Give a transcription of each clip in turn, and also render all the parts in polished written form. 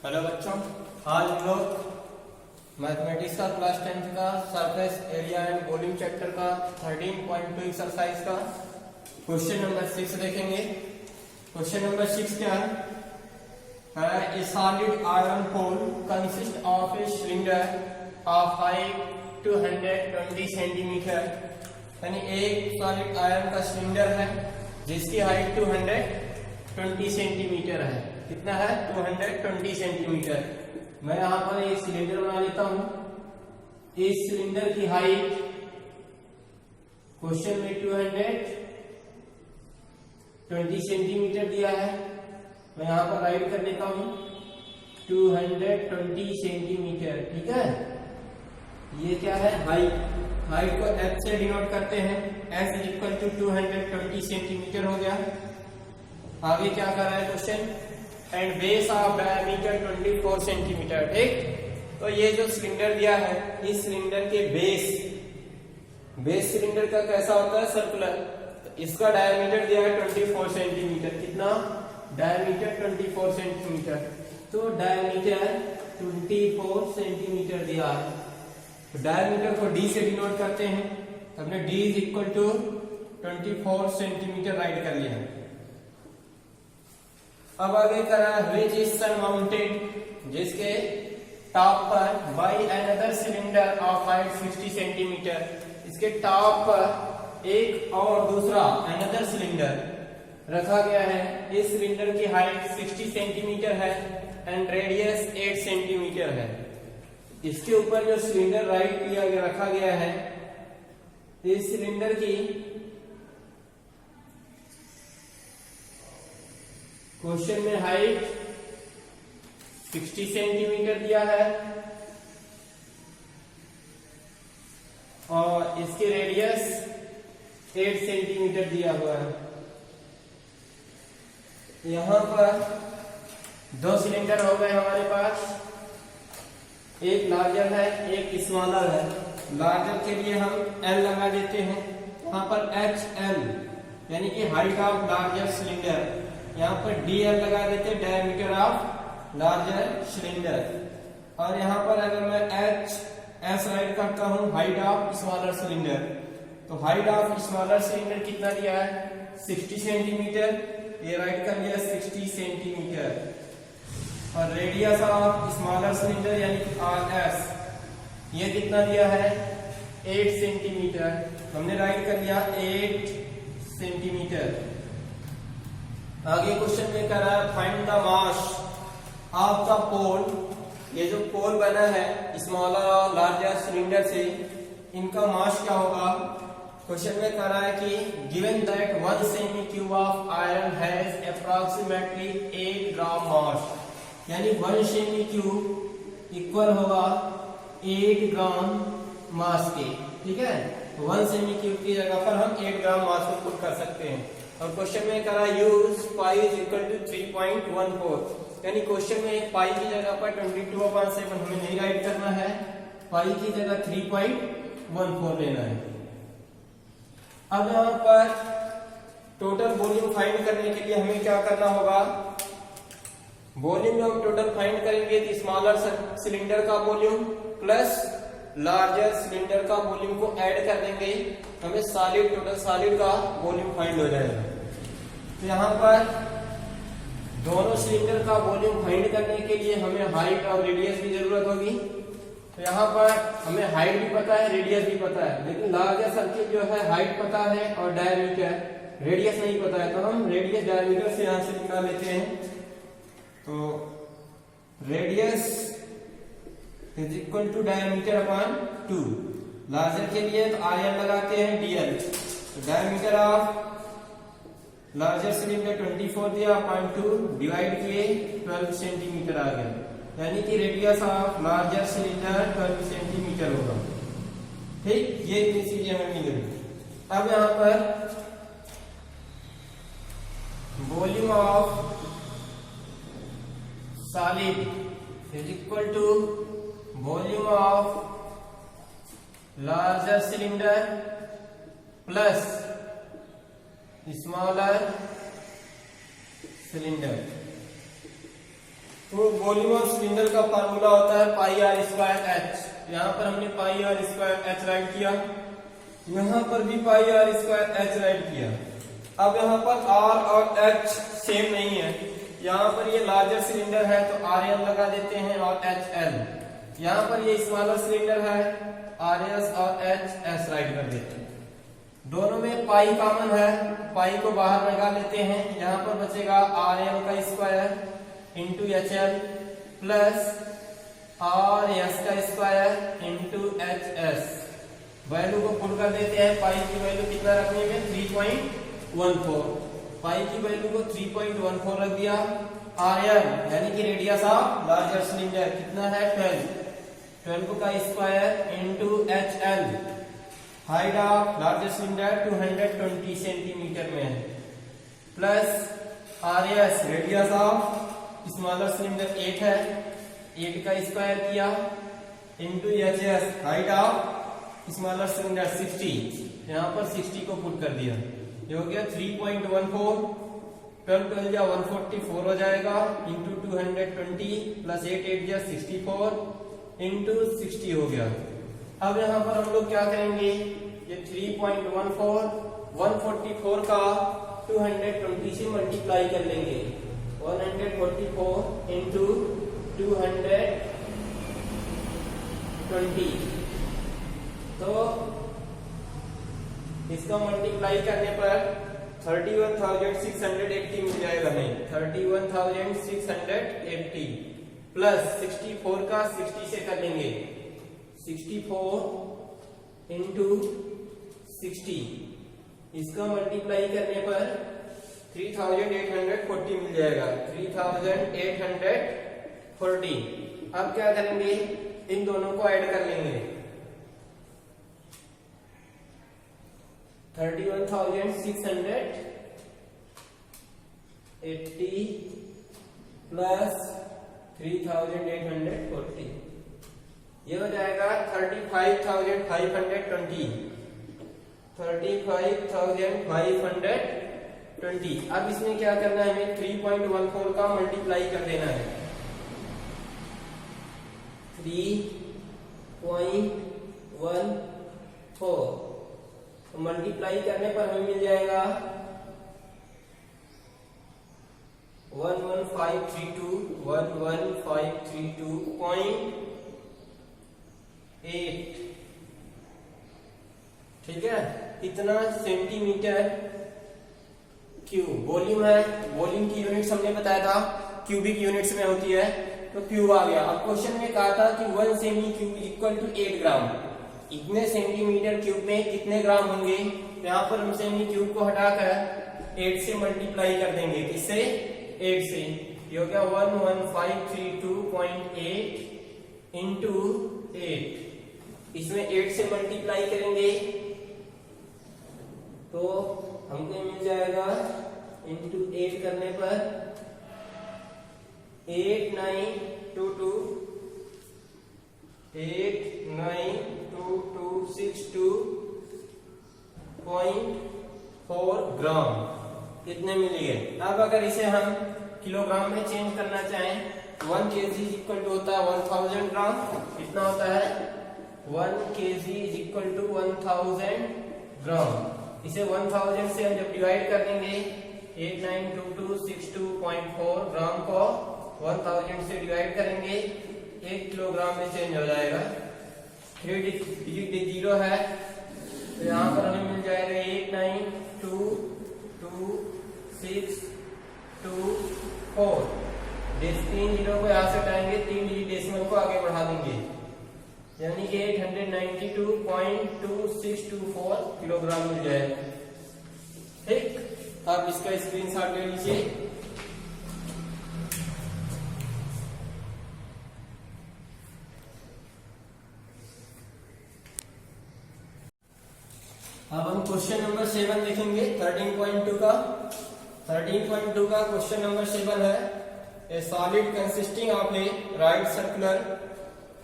Hello बच्चों, आज हम लोग मैथमेटिक्स का क्लास 10th का surface area and volume chapter का 13.2 एक्सरसाइज का क्वेश्चन नंबर 6 देखेंगे। क्वेश्चन नंबर 6 क्या है? A solid iron pole consist of a cylinder of height 220 centimetre. यानी एक सॉलिड आयरन का सिलेंडर है जिसकी हाइट 220 सेंटीमीटर है। कितना है? 220 सेंटीमीटर। मैं यहां पर एक सिलेंडर बना लेता हूं। इस सिलेंडर की हाइट क्वेश्चन में 220 सेंटीमीटर दिया है। मैं यहां पर राइट कर देता हूं 220 सेंटीमीटर। ठीक है, ये क्या है? हाइट। हाइट को h से डिनोट करते हैं। s इक्वल टू 220 सेंटीमीटर हो गया। आगे क्या कर रहा है question? And base of diameter 24 centimetre. ठीक, तो ये जो सिलेंडर दिया है, इस सिलेंडर के बेस सिलेंडर का कैसा होता है? सर्कुलर। तो इसका डायमीटर दिया है 24 सेंटीमीटर। कितना? Diameter 24 centimetre. तो डायमीटर 24 सेंटीमीटर दिया है। तो डायमीटर को d से डिनोट करते हैं। तो हमने d is equal to 24 centimetre write कर लिया। अब आगे करा विच इज सरमाउंटेड, जिसके टॉप पर by another cylinder of height 60 centimetre. इसके टॉप पर एक और दूसरा अनदर सिलेंडर रखा गया है। इस सिलेंडर की हाइट 60 सेंटीमीटर है एंड रेडियस 8 सेंटीमीटर है। इसके ऊपर जो सिलेंडर राइट किया गया रखा गया है, इस सिलेंडर की क्वेश्चन में हाइट 60 सेंटीमीटर दिया है और इसकी रेडियस 8 सेंटीमीटर दिया हुआ है। यहां पर दो सिलेंडर हो गए हमारे पास। एक लार्जर है, एक स्मॉलर है। लार्जर के लिए हम L लगा देते हैं। यहां पर HL यानी कि हाइट ऑफ लार्जर सिलेंडर। यहाँ पर DL लगा देते, डायमीटर ऑफ लार्जर सिलेंडर। और यहाँ पर अगर मैं HS राइट करता हूँ, हाइट ऑफ स्मॉलर सिलेंडर। तो हाइट ऑफ स्मॉलर सिलेंडर कितना दिया है? 60 सेंटीमीटर। ये राइट कर लिया 60 सेंटीमीटर। और रेडियस ऑफ स्मॉलर सिलेंडर यानी कि RS, ये कितना दिया है? 8 सेंटीमीटर। हमने राइट कर लिया 8 सेंटीमीटर। आगे क्वेश्चन में करा find the mass of the pole. ये जो पोल बना है स्मॉलर और लार्जर सिलेंडर से, इनका मास क्या होगा? क्वेश्चन में करा है कि given that 1 semi cube of iron has approximately 8 ग्राम मास। यानी 1 सेमी क्यूब इक्वल होगा 8 ग्राम मास के। ठीक है, 1 सेमी क्यूब की जगह पर हम 8 ग्राम मास को पुट कर सकते हैं। और क्वेश्चन में करा use pi is equal to 3.14। यानी क्वेश्चन में एक पाई की जगह पर 22/7 हमें नहीं राइट करना है, पाई की जगह 3.14 लेना है। अब यहाँ पर टोटल वॉल्यूम फाइंड करने के लिए हमें क्या करना होगा? वॉल्यूम में हम टोटल फाइंड करेंगे तो स्मॉलर सिलेंडर का वॉल्यूम प्लस लार्जर सिलेंडर का वॉल्यूम को ऐड कर देंगे, हमें सॉलिड टोटल सॉलिड का वॉल्यूम फाइंड हो जाएगा। तो यहाँ पर दोनों सिलेंडर का वॉल्यूम फाइंड करने के लिए हमें हाइट और रेडियस की जरूरत होगी। तो यहाँ पर हमें हाइट भी पता है, रेडियस भी पता है, लेकिन लार्जर सर्किल जो है हाइट पता है और डायमीटर, रेडियस नहीं पता है। तो हम रेडियस डायमीटर से यहाँ से निकाल लेते हैं। तो radius is equal to diameter upon 2। Larger के लिए तो RL लगाते हैं DL। तो डायमीटर ऑफ लार्जर सिलेंडर 24 दिया अपॉन 2 डिवाइड किए 12 सेंटीमीटर आ गया। यानी कि radius of larger cylinder 12 centimetre होगा। ठीक, ये इतनी चीजें हमें मिल गई। अब यहाँ पर volume of solid is equal to volume of larger cylinder plus smaller cylinder. तो वॉल्यूम ऑफ सिलेंडर का फार्मूला होता है पाई आर स्क्वायर एच। यहाँ पर हमने pi r square h write किया, यहाँ पर भी pi r square h write किया। अब यहाँ पर आर और एच सेम नहीं है, यहाँ पर ये लार्जर सिलेंडर है तो आर एल लगा देते हैं और एच एल। यहाँ पर ये स्मॉलर सिलेंडर है, आर एस और एच एस राइट कर देते हैं। दोनों में पाई कॉमन है, पाई को बाहर लगा लेते हैं। यहाँ पर बचेगा आर एल का square into H L plus R S का square into H S. Value को पुट कर देते हैं। पाई की वैल्यू कितना रखने में 3.14, पाई की वैल्यू को 3.14 रख दिया। आर एल यानी कि रेडियस ऑफ लार्जर सिलेंडर कितना है 12 का square into H L, height of larger cylinder 220 centimetre में है, plus R S radius of smaller cylinder 8 है, 8 का स्क्वायर किया into H S, height of smaller cylinder 60, यहाँ पर 60 को पुट कर दिया। ये हो गया 3.14, 12 या 144 हो जाएगा इंटू 220 प्लस 8 या 64 इंटू 60 हो गया। अब यहाँ पर हम लोग क्या करेंगे, ये 3.14 144 का 220 से मल्टीप्लाई कर लेंगे। 144 इंटू 220, तो इसका मल्टीप्लाई करने पर 31,680 मिल जाएगा। नहीं 31,680 प्लस 64 का 60 से कर लेंगे, 64 इंटू 60, इसका मल्टीप्लाई करने पर 3,840 मिल जाएगा। 3,840। अब क्या करेंगे, इन दोनों को ऐड कर लेंगे। 31,680 प्लस 3,840, ये हो जाएगा 35,520। 35,520। अब इसमें क्या करना है, हमें 3.14 का मल्टीप्लाई कर देना है। 3.14 मल्टीप्लाई करने पर हमें मिल जाएगा 11,532.8, ठीक है। इतना सेंटीमीटर क्यूब वॉल्यूम है। वॉल्यूम की यूनिट्स हमने बताया था क्यूबिक यूनिट्स में होती है, तो क्यूब आ गया। अब क्वेश्चन में कहा था कि 1 सेमी क्यूब इक्वल टू 8 ग्राम। इतने सेंटीमीटर क्यूब में कितने ग्राम होंगे, तो यहाँ पर हम सेमी क्यूब को हटाकर 8 से मल्टीप्लाई कर देंगे। किससे, 8 से। ये हो गया 11,532.8 इंटू 8। इसमें 8 से मल्टीप्लाई करेंगे तो हमको मिल जाएगा इंटू 8 करने पर 892262.4 ग्राम कितने मिलेंगे। अब अगर इसे हम किलोग्राम में चेंज करना चाहें, 1 kg इक्वल टू होता है 1000 ग्राम। कितना होता है, 1 kg इज इक्वल टू 1000 ग्राम। इसे 1000 से हम जब डिवाइड कर देंगे, 892262.4 ग्राम को 1000 से डिवाइड करेंगे, 1 किलोग्राम में चेंज हो जाएगा। 3 डिजिट 0 है, तो यहाँ पर हमें मिल जाएगा 892262.4। 3 जीरो को यहाँ से हटाएंगे, 3 डिजिट डेसिमल को आगे बढ़ा देंगे, यानी कि 892.2624 किलोग्राम मिल जाएगा। ठीक, आप इसका स्क्रीनशॉट ले लीजिए। अब हम क्वेश्चन नंबर 7 देखेंगे 13.2 का। 13.2 का क्वेश्चन नंबर 7 है, a solid consisting of A right circular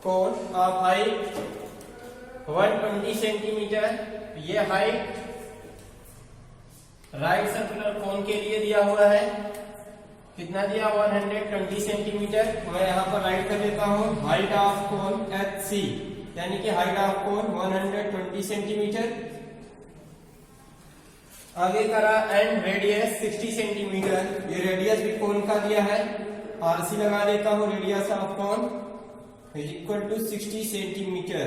cone of height 120 centimetre. ये हाइट राइट सर्कुलर कोन के लिए दिया हुआ है कितना दिया 120 सेंटीमीटर। मैं यहाँ पर राइट कर देता हूँ हाइट ऑफ कोन HC, यानी कि हाइट ऑफ कोन 120 सेंटीमीटर। आगे करा एंड रेडियस 60 सेंटीमीटर, ये रेडियस भी कोन का दिया है, RC लगा देता हूँ, radius of cone is equal to 60 centimetre.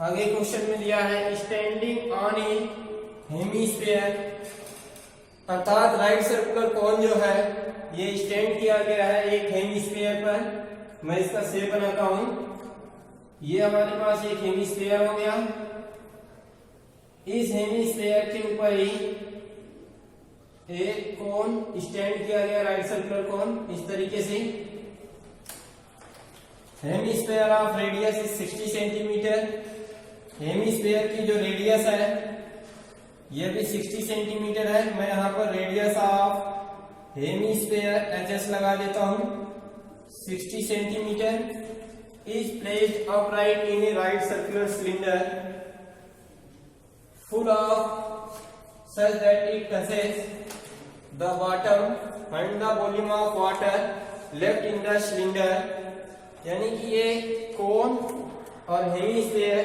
आगे क्वेश्चन में दिया है स्टैंडिंग ऑन ए हेमिस्फीयर, अर्थात राइट सर्कुलर कोन जो है ये स्टैंड किया गया है एक हेमिस्फीयर पर। मैं इसका शेप बनाता हूं। ये हमारे पास एक हेमिस्फीयर हो गया, इस हेमिस्फीयर के ऊपर ही एक कोन स्टैंड किया गया, राइट सर्कुलर कोन इस तरीके से। Hemisphere of radius is 60 centimetre. Hemisphere की जो रेडियस है ये भी 60 सेंटीमीटर है। मैं यहाँ पर रेडियस ऑफ हेमिस्फीयर HS लगा देता हूँ। 60 centimetre is placed upright in A right circular cylinder full of such that it touches the bottom and the volume of water left in the cylinder, यानी कि ये कोन और हेमिस्फीयर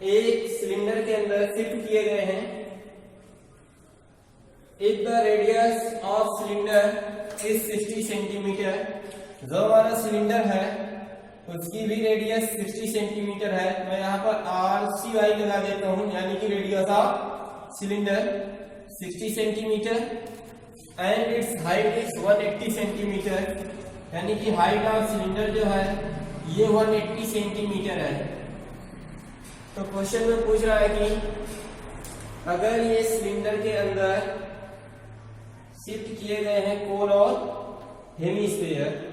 एक cylinder के अंदर शिफ्ट किए गए हैं। If the radius of cylinder is 60 centimetre, जो हमारा सिलेंडर है उसकी भी रेडियस 60 सेंटीमीटर है। मैं यहाँ पर RCY लगा देता हूँ, यानी कि radius of cylinder 60 centimetre and it's height is 180 centimetre, यानी कि हाइट ऑफ सिलेंडर जो है ये 180 सेंटीमीटर है। तो क्वेश्चन में पूछ रहा है कि अगर ये सिलेंडर के अंदर शिफ्ट किए गए हैं कोन और हेमिस्फीयर,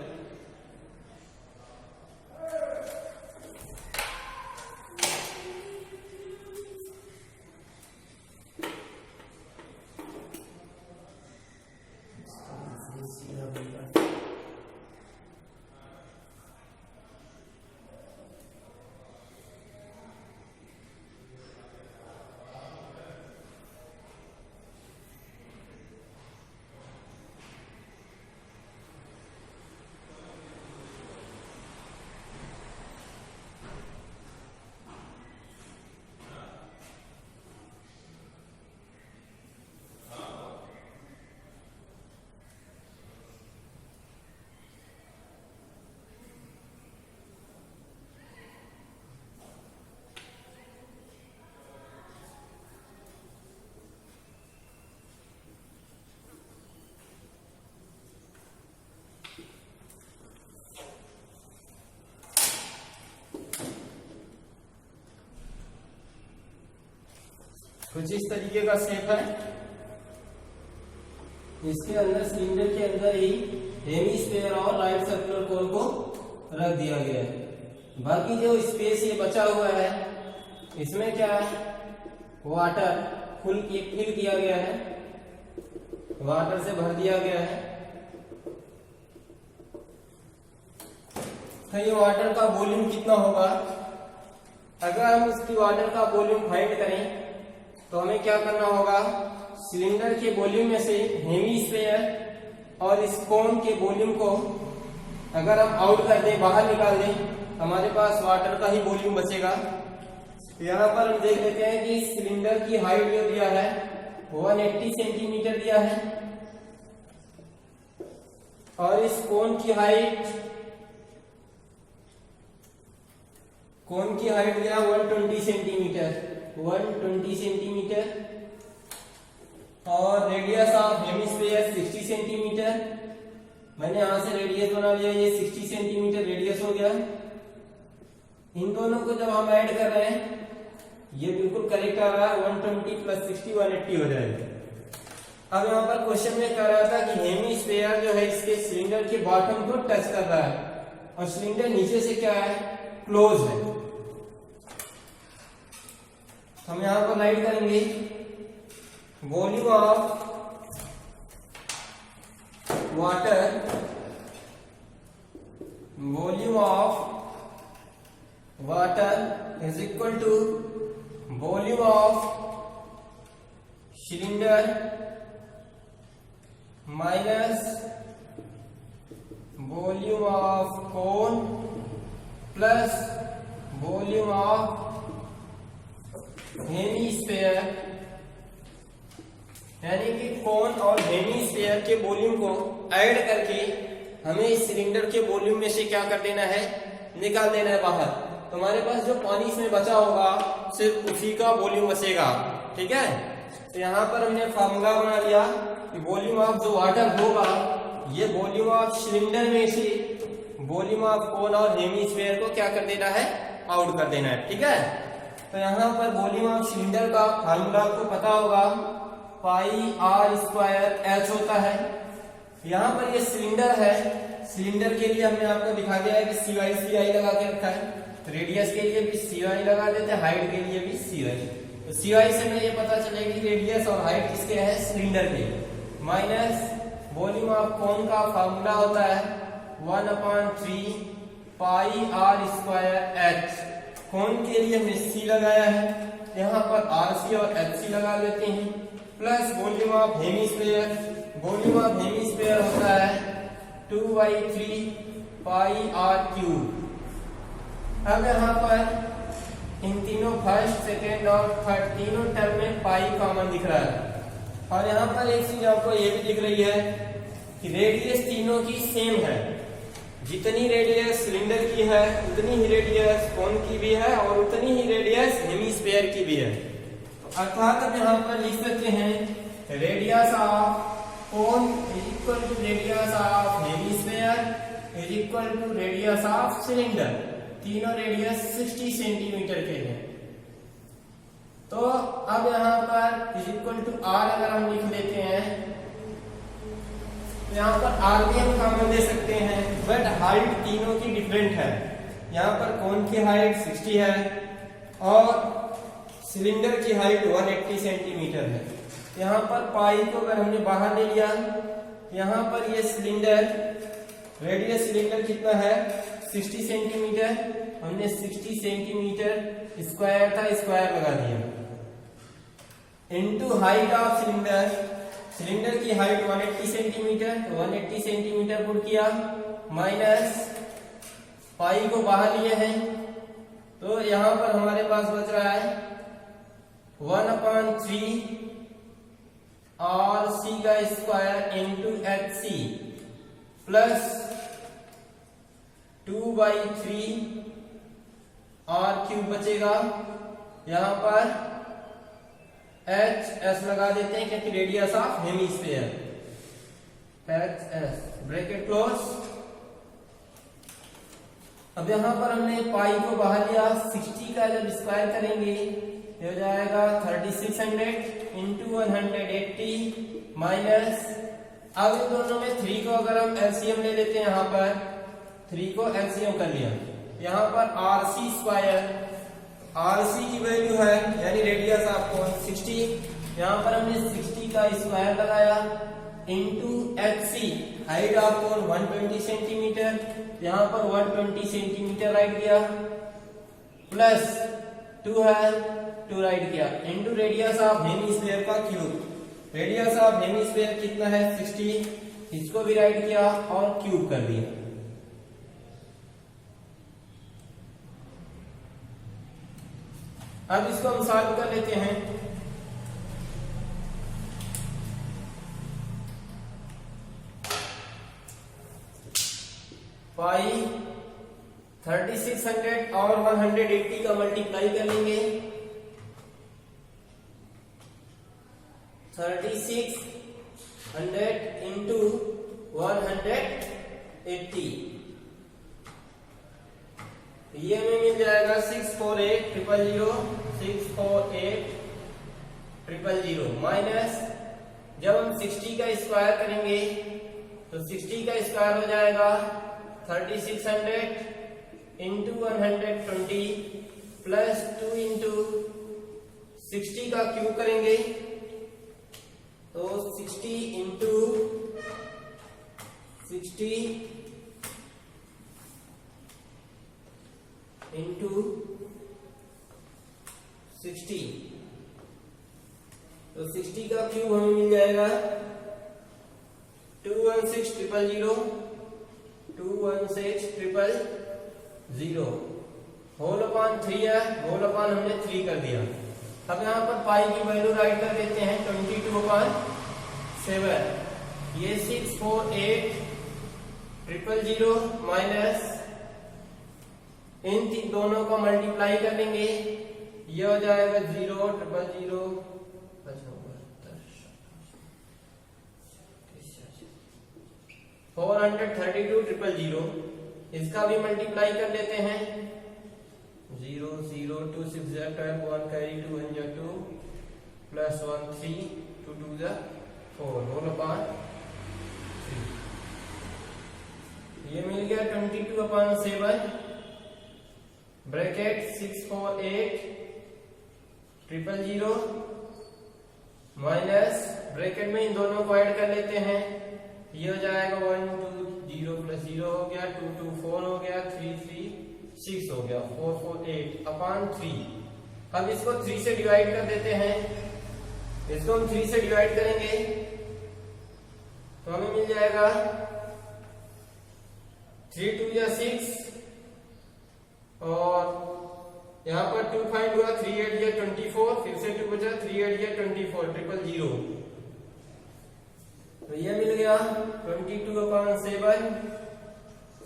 कुछ इस तरीके का शेप है। इसके अंदर सिलेंडर के अंदर ही हेमिस्फीयर और राइट सर्कुलर कोन को रख दिया गया है। बाकी जो स्पेस ये बचा हुआ है इसमें क्या है, वाटर फिल किया गया है, वाटर से भर दिया गया है। तो ये वाटर का वॉल्यूम कितना होगा, अगर हम इसकी वाटर का वॉल्यूम फाइंड करें तो हमें क्या करना होगा, सिलेंडर के वॉल्यूम में से हेमिस्फीयर और इस कोन के वॉल्यूम को अगर हम आउट कर दें, बाहर निकाल दें, हमारे पास वाटर का ही वॉल्यूम बचेगा। यहाँ पर हम देख लेते हैं कि सिलेंडर की हाइट जो दिया है 180 सेंटीमीटर दिया है और इस कोन की हाइट दिया 120 सेंटीमीटर, 120 सेंटीमीटर और रेडियस ऑफ हेमिस्फीयर 60 सेंटीमीटर। मैंने यहां से रेडियस बना लिया, ये 60 सेंटीमीटर रेडियस हो गया। इन दोनों को जब हम ऐड कर रहे हैं ये बिल्कुल करेक्ट आ रहा है, 120 प्लस 60 180 हो जाएगा। अब यहाँ पर क्वेश्चन में कह रहा था कि हेमिस्फीयर जो है इसके सिलेंडर के बॉटम को टच कर रहा है और सिलेंडर नीचे से क्या है, क्लोज है। हम यहां पर राइट करेंगे volume of water, volume of water is equal to volume of cylinder minus volume of cone plus volume of hemisphere, यानी कि कोन और हेमीस्फेयर के वॉल्यूम को ऐड करके हमें इस सिलेंडर के वॉल्यूम में से क्या कर देना है, निकाल देना है बाहर। तो हमारे पास जो पानी इसमें बचा होगा सिर्फ उसी का वॉल्यूम बचेगा, ठीक है। तो यहाँ पर हमने फार्मूला बना लिया कि वॉल्यूम ऑफ जो वाटर होगा ये वॉल्यूम ऑफ सिलेंडर में से वॉल्यूम ऑफ कोन और हेमीस्फेयर को क्या कर देना है, आउट कर देना है, ठीक है। तो यहाँ पर वॉल्यूम ऑफ सिलेंडर का फार्मूला आपको पता होगा, पाई आर स्क्वायर एच होता है। यहाँ पर ये सिलेंडर है, सिलेंडर के लिए हमने आपको दिखा दिया है कि सी लगा के रखा है, रेडियस के लिए भी सी लगा देते हैं, हाइट के लिए भी सी। तो सी से हमें ये पता चलेगा कि रेडियस और हाइट किसके है, सिलेंडर के। माइनस वॉल्यूम ऑफ कोन का फार्मूला होता है 1/3 पाई आर स्क्वायर एच। कोन के लिए हमने सी लगाया है, यहाँ पर आर सी और एच सी लगा लेते हैं, plus volume of hemisphere, volume of hemisphere होता है 2/3 पाई आर क्यूब। अब यहाँ पर इन तीनों फर्स्ट सेकेंड और थर्ड तीनों टर्म में पाई कॉमन दिख रहा है। और यहाँ पर एक चीज आपको ये भी दिख रही है कि रेडियस तीनों की सेम है, जितनी रेडियस सिलेंडर की है उतनी ही रेडियस कोन की भी है और उतनी ही रेडियस हेमीस्फेयर की भी है। अर्थात अब यहाँ पर लिख सकते हैं radius of cone is equal to radius of hemisphere is equal to radius of cylinder. तीनों रेडियस 60 सेंटीमीटर के हैं। तो अब यहाँ पर इज इक्वल टू आर अगर हम लिख लेते हैं तो यहाँ पर आर भी हम कॉमन दे सकते हैं, बट हाइट तीनों की डिफरेंट है। यहाँ पर कोन की हाइट 60 है और सिलेंडर की हाइट 180 सेंटीमीटर है। यहाँ पर पाई को अगर हमने बाहर ले लिया, यहाँ पर ये सिलेंडर रेडियस सिलेंडर कितना है 60 सेंटीमीटर, हमने 60 सेंटीमीटर स्क्वायर था, स्क्वायर लगा दिया, into height of cylinder, cylinder की हाइट 180 सेंटीमीटर, 180 सेंटीमीटर पुट किया, माइनस पाई को बाहर लिए हैं, तो यहां पर हमारे पास बच रहा है 1/3 और सी का square into h c plus 2/3 और क्यूब बचेगा। यहां पर एच एस लगा देते हैं क्योंकि radius of hemisphere, H S bracket close. अब यहां पर हमने पाई को बाहर लिया, 60 का जब स्क्वायर करेंगे ये हो जाएगा 3600 इंटू 180 माइनस, अब इन दोनों में 3 को अगर हम एलसीएम ले लेते हैं, यहाँ पर 3 को एलसीएम कर लिया, यहाँ पर r c square, r c की वैल्यू है यानी रेडियस ऑफ कोन 60, यहाँ पर हमने 60 का स्क्वायर लगाया into h c, height of cone 120 centimetre, यहाँ पर 120 सेंटीमीटर राइट किया, प्लस 2 है 2 राइट किया, इंटू रेडियस ऑफ हेमीस्फेयर का क्यूब। रेडियस ऑफ हेमीस्फेयर कितना है 60, इसको भी राइट किया और क्यूब कर दिया। अब इसको हम सॉल्व कर लेते हैं। पाई 3600 और 180 का मल्टीप्लाई कर लेंगे, 3600 इंटू 180, ये हमें मिल जाएगा 648,000 648,000 माइनस, जब हम 60 का स्क्वायर करेंगे तो 60 का स्क्वायर हो जाएगा 3600 इंटू 120 प्लस 2 इंटू 60 का क्यूब करेंगे तो 60 इंटू 60 इंटू 60, तो 60 का क्यूब हमें मिल जाएगा 216000 216000 होल अपॉन 3 है, होल अपॉन हमने 3 कर दिया। अब यहाँ पर पाई की वैल्यू राइट कर देते हैं 22/7। ये 648000 माइनस इन दोनों को मल्टीप्लाई कर लेंगे, ये हो जाएगा 00000 432,000। इसका भी मल्टीप्लाई कर लेते हैं 0 0 2 6 12 1 carry 2 1 2 plus 1 3 2 2 4 होल अपॉन 3। ये मिल गया 22/7 ब्रैकेट 648000 माइनस ब्रैकेट में इन दोनों को ऐड कर लेते हैं, ये हो जाएगा 1 2 0 प्लस 0 हो गया 2 2 4 हो गया 3 3 6 हो गया 4 4 8/3। अब इसको 3 से डिवाइड कर देते हैं, इसको हम 3 से डिवाइड करेंगे तो हमें मिल जाएगा 3 2 या 6 और यहाँ पर 2 फाइंड हुआ 3 8 या 24, फिर से 2 बचा 3 8 या 24 000। तो ये मिल गया 22/7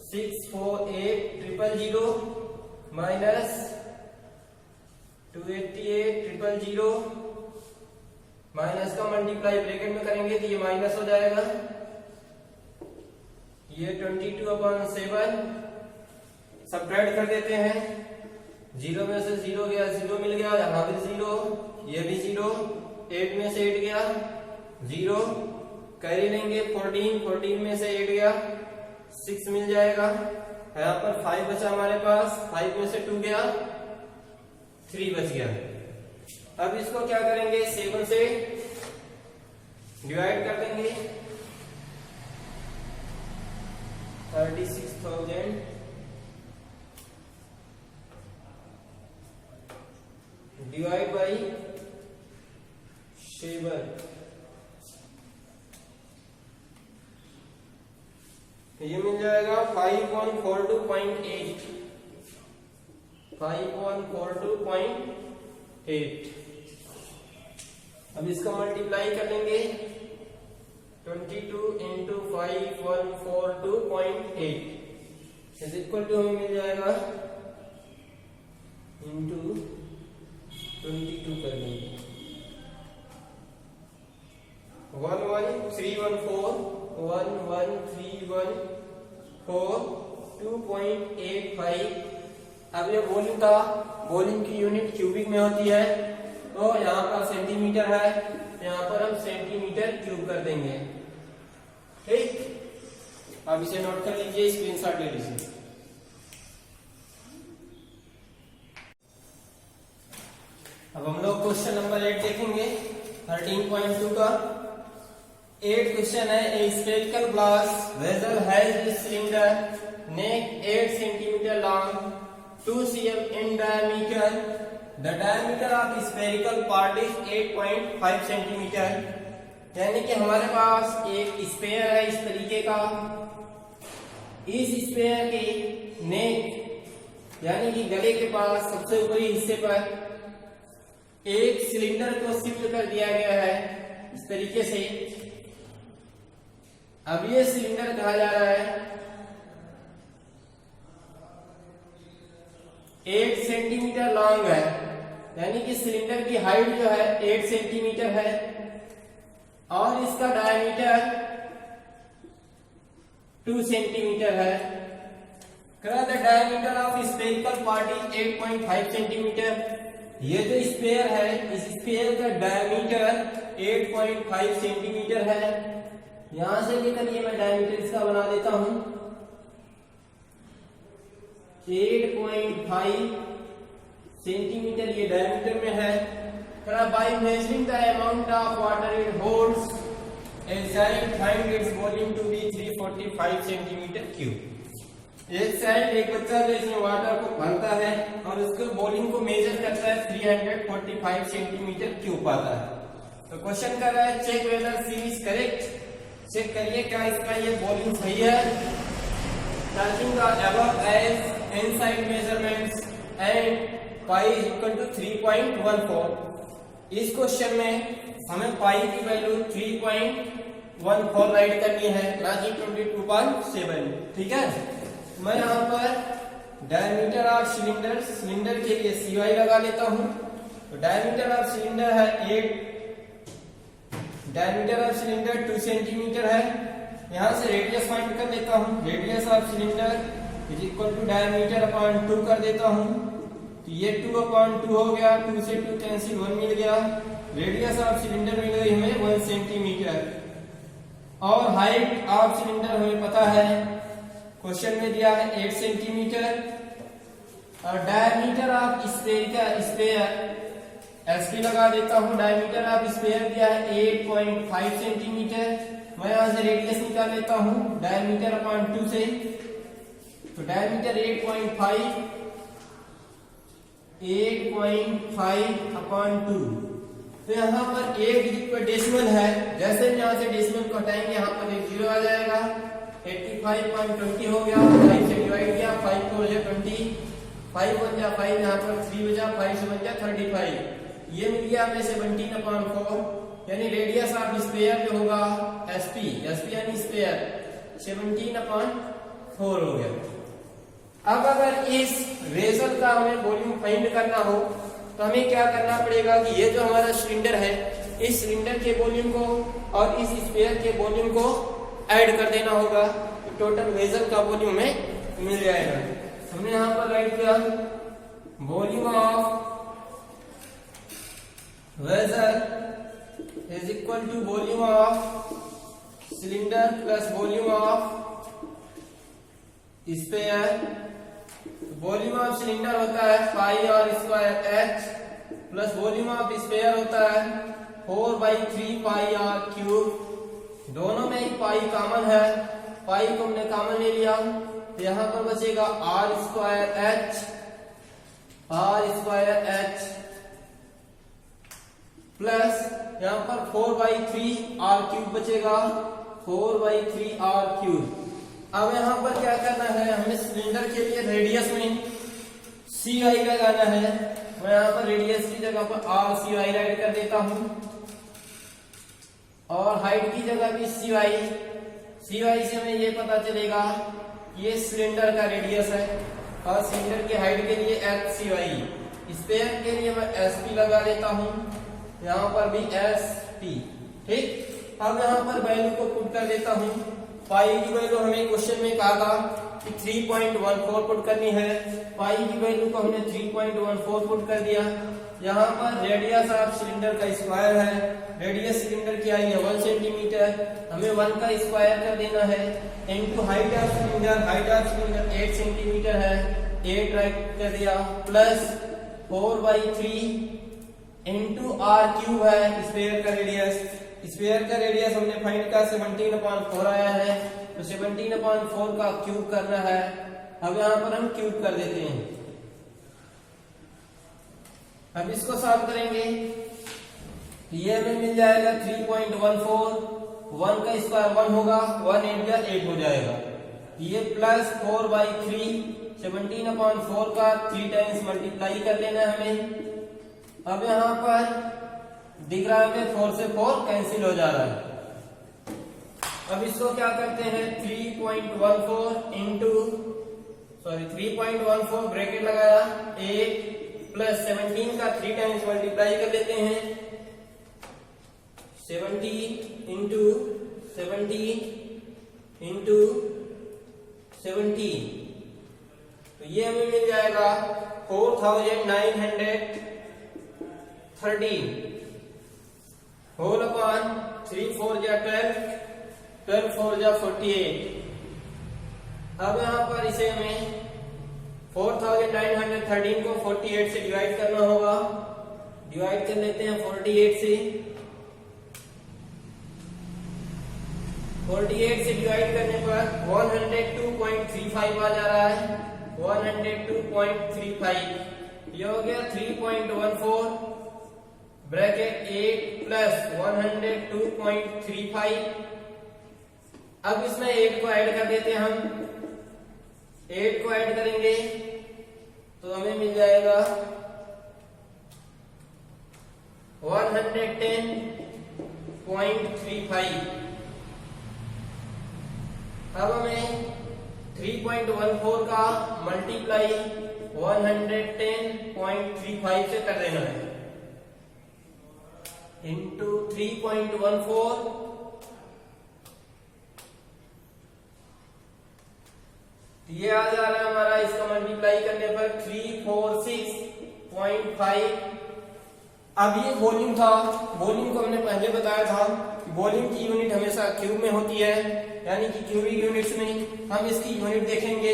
648000 माइनस 288,000 माइनस का मल्टीप्लाई ब्रैकेट में करेंगे तो ये माइनस हो जाएगा। ये 22/7 सब्ट्रैक्ट कर देते हैं, 0 में से 0 गया 0 मिल गया, यहाँ भी 0, ये भी 0, 8 में से 8 गया 0, कैरी लेंगे 14 में से 8 गया 6 मिल जाएगा। यहाँ पर 5 बचा हमारे पास, 5 में से 2 गया 3 बच गया। अब इसको क्या करेंगे 7 से डिवाइड कर देंगे 36,000 डिवाइड बाई 7, ये मिल जाएगा 5.42.8 5.42.8। अब इसका मल्टीप्लाई कर लेंगे 22 into 5.42.8 इज इक्वल टू हमें मिल जाएगा इंटू 22 कर लेंगे 2.85। अब ये वॉल्यूम की यूनिट क्यूबिक में होती है, तो यहाँ पर सेंटीमीटर है, यहाँ पर हम सेंटीमीटर क्यूब कर देंगे। ठीक, अब इसे नोट कर लीजिए, स्क्रीनशॉट ले लीजिए। अब हम लोग क्वेश्चन नंबर 8 देखेंगे 13.2 का। 8 क्वेश्चन है, ए spherical glass vessel has a cylinder neck 8 cm long, 2 cm in diameter. The diameter of spherical part is 8.5 cm. यानी कि हमारे पास एक स्फेयर है इस तरीके का, इस स्फेयर के नेक यानी कि गले के पास सबसे ऊपरी हिस्से पर एक सिलेंडर को शिफ्ट कर दिया गया है इस तरीके से। अब ये सिलेंडर कहा जा रहा है 8 सेंटीमीटर लॉन्ग है, यानी कि सिलेंडर की हाइट जो है 8 सेंटीमीटर है और इसका डायमीटर 2 सेंटीमीटर है। The diameter of spherical part is 8.5 centimetre. ये जो स्फेयर है, इस स्फेयर का डायमीटर 8.5 सेंटीमीटर है। यहां से लेकर ये मैं डायमीटर इसका बना देता हूं 8.5 सेंटीमीटर, ये डायमीटर में है। By measuring the amount of water it holds a sand find its volume to be 345 centimetre cube. एक सैंड, एक बच्चा जो इसमें वाटर को भरता है और उसके वॉल्यूम को मेजर करता है 345 सेंटीमीटर क्यूब आता है। तो क्वेश्चन कर रहा है check whether C is correct. Check करिए क्या इसका ये वॉल्यूम सही है। Taking the above as inside measurements and pi is equal to 3.14। इस क्वेश्चन में हमें पाई की वैल्यू 3.14 राइट करनी है, ना कि 22.7। ठीक है, मैं यहाँ पर डायमीटर ऑफ सिलेंडर के लिए CY लगा लेता हूँ। तो डायमीटर ऑफ सिलेंडर है 8, डायमीटर ऑफ सिलेंडर 2 सेंटीमीटर है। यहां से रेडियस फाइंड कर लेता हूं। Radius of cylinder is equal to diameter upon 2 कर देता हूं। तो ये 2/2 हो गया, 2 से 2 कैंसिल, 1 मिल गया। रेडियस ऑफ सिलेंडर मिल गई हमें 1 सेंटीमीटर। और हाइट ऑफ सिलेंडर हमें पता है, क्वेश्चन में दिया है 8 सेंटीमीटर। और डायमीटर ऑफ स्फीयर एसपी लगा देता हूं। डायमीटर ऑफ स्फीयर दिया है 8.5 सेंटीमीटर। मैं यहां से रेडियस निकाल लेता हूं डायमीटर अपॉन 2 से। तो डायमीटर 8.5 अपॉन 2। तो यहाँ पर एक पर डेसिमल है, जैसे यहां से डेसिमल को हटाएंगे यहाँ पर एक 0 आ जाएगा। 85.20 हो गया, 5 से डिवाइड किया, 5 4 जा 20, 5 1 जा 5, यहाँ पर 3 बजा, 5 से 1 जा 35। ये मिल गया हमें 17/4, यानी रेडियस ऑफ स्फीयर जो होगा एसपी यानी स्फीयर 17/4 हो गया। अब अगर इस रेजर का हमें वॉल्यूम फाइंड करना हो तो हमें क्या करना पड़ेगा कि ये जो हमारा सिलेंडर है, इस सिलेंडर के वॉल्यूम को और इस स्फीयर के वॉल्यूम को ऐड कर देना होगा। तो टोटल रेजर का वॉल्यूम में मिल जाएगा। हमने यहाँ पर राइट किया volume of razor is equal to volume of cylinder plus volume of sphere। Volume of cylinder होता है पाई और square h plus volume of sphere होता है 4/3 पाई और क्यूब। दोनों में ही पाई कॉमन है, पाई को हमने कॉमन ले लिया। तो यहाँ पर बचेगा r स्क्वायर h प्लस यहाँ पर 4/3 r क्यूब बचेगा, 4/3 r क्यूब। अब यहाँ पर क्या करना है, हमें सिलेंडर के लिए रेडियस में CI लगाना है। मैं यहाँ पर रेडियस की जगह पर RCI राइट कर देता हूँ और हाइट की जगह भी CY से हमें ये पता चलेगा ये सिलेंडर का रेडियस है और सिलेंडर की हाइट के लिए HCY। स्फीयर के लिए मैं SP लगा देता हूँ, यहाँ पर भी SP। ठीक, अब यहाँ पर वैल्यू को पुट कर देता हूँ। पाई की वैल्यू हमें क्वेश्चन में कहा था कि 3.14 पुट करनी है। पाई की वैल्यू को हमने 3.14 पुट कर दिया। यहाँ पर रेडियस ऑफ सिलेंडर का स्क्वायर है, रेडियस सिलेंडर की आई है 1 सेंटीमीटर, हमें 1 का स्क्वायर कर देना है। Into height of cylinder 8 centimetre है, 8 राइट कर दिया, प्लस 4/3 इंटू आर क्यूब है स्फीयर का रेडियस। स्फीयर का रेडियस हमने फाइंड किया 17/4 आया है, तो 17/4 का क्यूब करना है। अब यहाँ पर हम क्यूब कर देते हैं। अब इसको सॉल्व करेंगे, ये हमें मिल जाएगा 3.14, 1 का स्क्वायर 1 होगा, 1 8 जा 8 हो जाएगा। ये प्लस 4/3, 17/4 का 3 टाइम्स मल्टीप्लाई कर लेना है हमें। अब यहाँ पर दिख रहा है 4 से 4 कैंसिल हो जा रहा है। अब इसको क्या करते हैं 3.14 ब्रैकेट लगाया 8 प्लस 17 का 3 टाइम्स मल्टीप्लाई कर लेते हैं। 17 इंटू 17 तो ये हमें मिल जाएगा 4913 होल अपॉन 3 4 जा 12, 12 4 जा 48। अब यहाँ पर इसे हमें 4913 को 48 से डिवाइड करना होगा। डिवाइड कर लेते हैं 48 से। 48 से डिवाइड करने पर 102.35 आ जा रहा है, 102.35। ये हो गया 3.14 ब्रैकेट 8 प्लस 102.35 अब इसमें 8 को ऐड कर देते हैं हम। 8 को ऐड करेंगे तो हमें मिल जाएगा 110.35। अब हमें 3.14 का मल्टीप्लाई 110.35 से कर देना है, इंटू 3.14 ये आ जा रहा है हमारा, इसका मल्टीप्लाई करने पर 346.5। अब ये वॉल्यूम था, वॉल्यूम को हमने पहले बताया था कि वॉल्यूम की यूनिट हमेशा क्यूब में होती है, यानी कि क्यूबिक यूनिट्स में। हम इसकी यूनिट देखेंगे,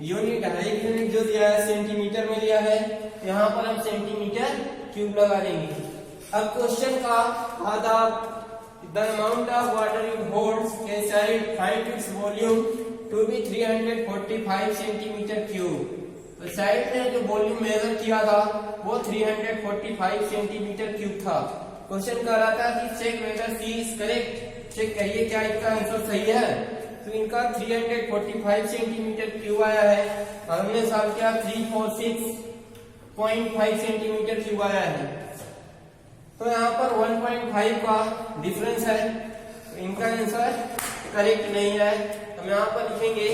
यूनिट हर एक यूनिट जो दिया है सेंटीमीटर में लिया है, यहाँ पर हम सेंटीमीटर क्यूब लगा देंगे। अब क्वेश्चन का आधा, the amount of water it holds can find its volume to be 345 centimetre cube. तो साइड ने जो वॉल्यूम मेजर किया था वो 345 सेंटीमीटर क्यूब था। क्वेश्चन कह रहा था कि check whether C is correct, check करिए क्या इनका आंसर सही है। तो इनका 345 सेंटीमीटर क्यूब आया है, हमने सॉल्व किया 346.5 सेंटीमीटर क्यूब आया है। तो यहाँ पर 1.5 का डिफरेंस है, तो इनका आंसर करेक्ट नहीं है। हम यहाँ पर लिखेंगे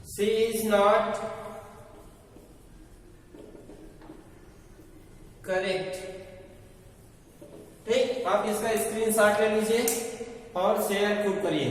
C is not correct। ठीक, आप इसका स्क्रीनशॉट ले लीजिए और शेयर खूब करिए।